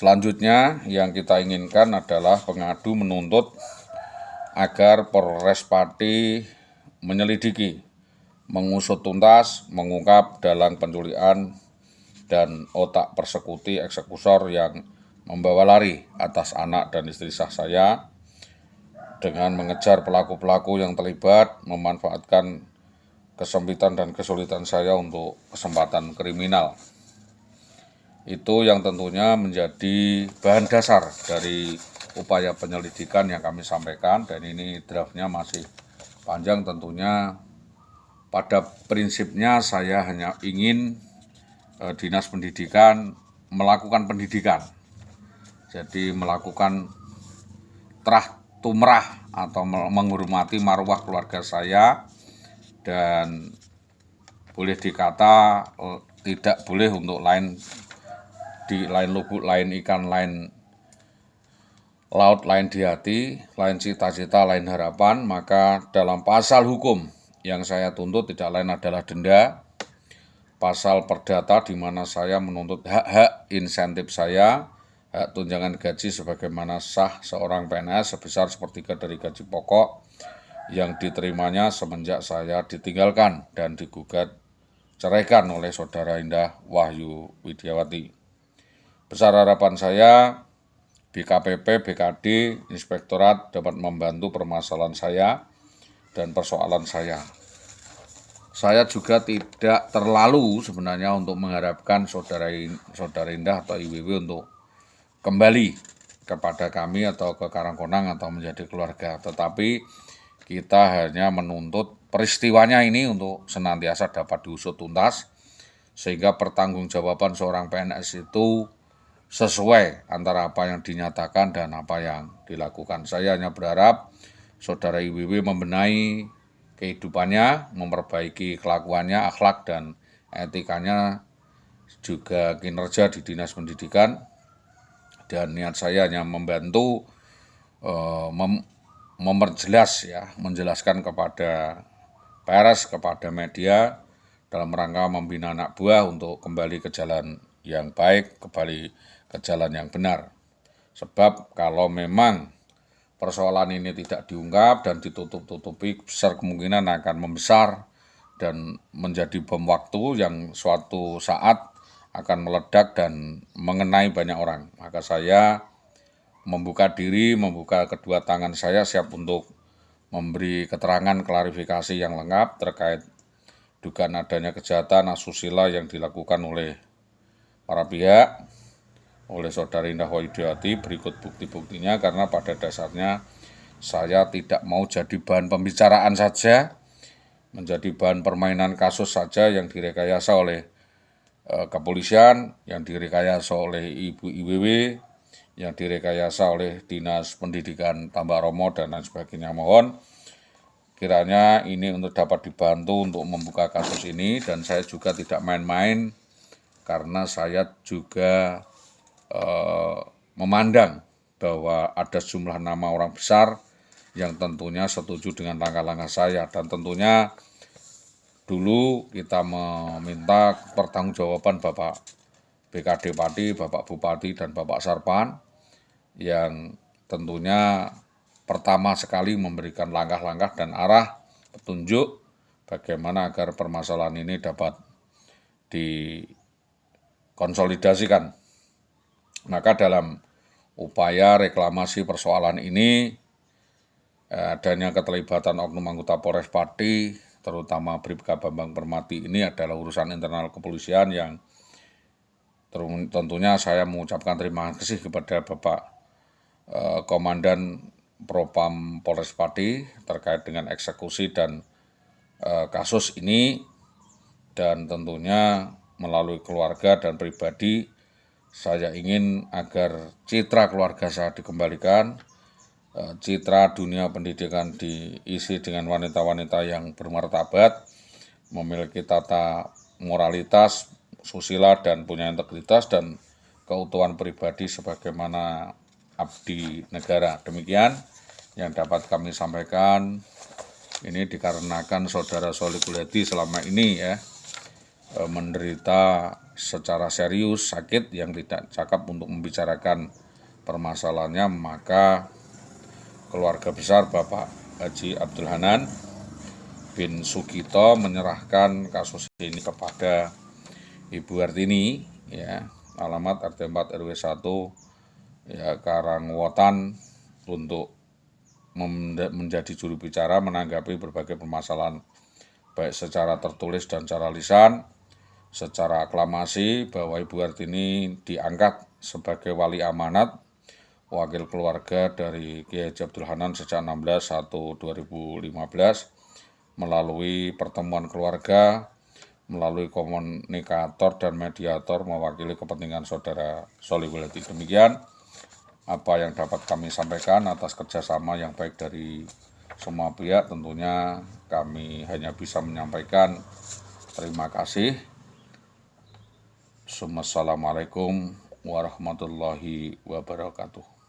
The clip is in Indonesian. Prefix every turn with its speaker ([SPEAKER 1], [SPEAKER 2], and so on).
[SPEAKER 1] Selanjutnya yang kita inginkan adalah pengadu menuntut agar Polres Pati menyelidiki, mengusut tuntas, mengungkap dalang penculikan dan otak persekusi eksekutor yang membawa lari atas anak dan istri sah saya dengan mengejar pelaku-pelaku yang terlibat, memanfaatkan kesempitan dan kesulitan saya untuk kesempatan kriminal. Itu yang tentunya menjadi bahan dasar dari upaya penyelidikan yang kami sampaikan, dan ini draftnya masih panjang. Tentunya pada prinsipnya saya hanya ingin Dinas Pendidikan melakukan pendidikan, jadi melakukan terah tumrah atau menghormati marwah keluarga saya, dan boleh dikata tidak boleh untuk lain lubuk, lain ikan, lain laut, lain di hati, lain cita-cita, lain harapan. Maka dalam pasal hukum yang saya tuntut tidak lain adalah denda, pasal perdata di mana saya menuntut hak-hak insentif saya, hak tunjangan gaji sebagaimana sah seorang PNS sebesar 1/3 dari gaji pokok yang diterimanya semenjak saya ditinggalkan dan digugat ceraikan oleh Saudara Indah Wahyu Widiawati. Besar harapan saya BKPP, BKD, Inspektorat dapat membantu permasalahan saya dan persoalan saya. Saya juga tidak terlalu sebenarnya untuk mengharapkan Saudara Indah atau IWW untuk kembali kepada kami atau ke Karangkonang atau menjadi keluarga, tetapi kita hanya menuntut peristiwanya ini untuk senantiasa dapat diusut tuntas, sehingga pertanggungjawaban seorang PNS itu sesuai antara apa yang dinyatakan dan apa yang dilakukan. Saya hanya berharap Saudara IWW membenahi kehidupannya, memperbaiki kelakuannya, akhlak dan etikanya, juga kinerja di Dinas Pendidikan. Dan niat saya hanya membantu memperjelas menjelaskan kepada pers, kepada media dalam rangka membina anak buah untuk kembali ke jalan yang baik, kembali ke jalan yang benar. Sebab kalau memang persoalan ini tidak diungkap dan ditutup-tutupi, besar kemungkinan akan membesar dan menjadi bom waktu yang suatu saat akan meledak dan mengenai banyak orang. Maka saya membuka diri, membuka kedua tangan saya siap untuk memberi keterangan klarifikasi yang lengkap terkait dugaan adanya kejahatan asusila yang dilakukan oleh para pihak, oleh Saudara Indah Widiawati. Berikut bukti-buktinya, karena pada dasarnya saya tidak mau jadi bahan pembicaraan saja, menjadi bahan permainan kasus saja yang direkayasa oleh kepolisian, yang direkayasa oleh Ibu IWW, yang direkayasa oleh Dinas Pendidikan Tambak Romo dan lain sebagainya. Mohon kiranya ini untuk dapat dibantu untuk membuka kasus ini, dan saya juga tidak main-main karena saya juga memandang bahwa ada sejumlah nama orang besar yang tentunya setuju dengan langkah-langkah saya, dan tentunya dulu kita meminta pertanggungjawaban Bapak BKD Pati, Bapak Bupati, dan Bapak Sarpan yang tentunya pertama sekali memberikan langkah-langkah dan arah petunjuk bagaimana agar permasalahan ini dapat dikonsolidasikan. Maka dalam upaya reklamasi persoalan ini, adanya keterlibatan oknum anggota Polres Pati, terutama Bribka Bambang Permati, ini adalah urusan internal kepolisian yang tentunya saya mengucapkan terima kasih kepada Bapak Komandan Propam Polres Pati terkait dengan eksekusi dan kasus ini, dan tentunya melalui keluarga dan pribadi saya ingin agar citra keluarga saya dikembalikan, citra dunia pendidikan diisi dengan wanita-wanita yang bermartabat, memiliki tata moralitas, susila, dan punya integritas dan keutuhan pribadi sebagaimana abdi negara. Demikian yang dapat kami sampaikan. Ini dikarenakan Saudara Solikuledi selama ini menderita secara serius sakit yang tidak cakap untuk membicarakan permasalahannya, maka keluarga besar Bapak Haji Abdul Hanan bin Sugito menyerahkan kasus ini kepada Ibu Hartini, ya, alamat RT 4 RW 1 ya, Karangwotan, untuk menjadi juru bicara menanggapi berbagai permasalahan baik secara tertulis dan secara lisan. Secara aklamasi bahwa Ibu Hartini diangkat sebagai wali amanat wakil keluarga dari Kiai Haji Abdul Hanan sejak 16/1/2015 melalui pertemuan keluarga, melalui komunikator dan mediator mewakili kepentingan saudara Sholihul Hadi. Demikian apa yang dapat kami sampaikan atas kerjasama yang baik dari semua pihak. Tentunya kami hanya bisa menyampaikan terima kasih. Assalamualaikum warahmatullahi wabarakatuh.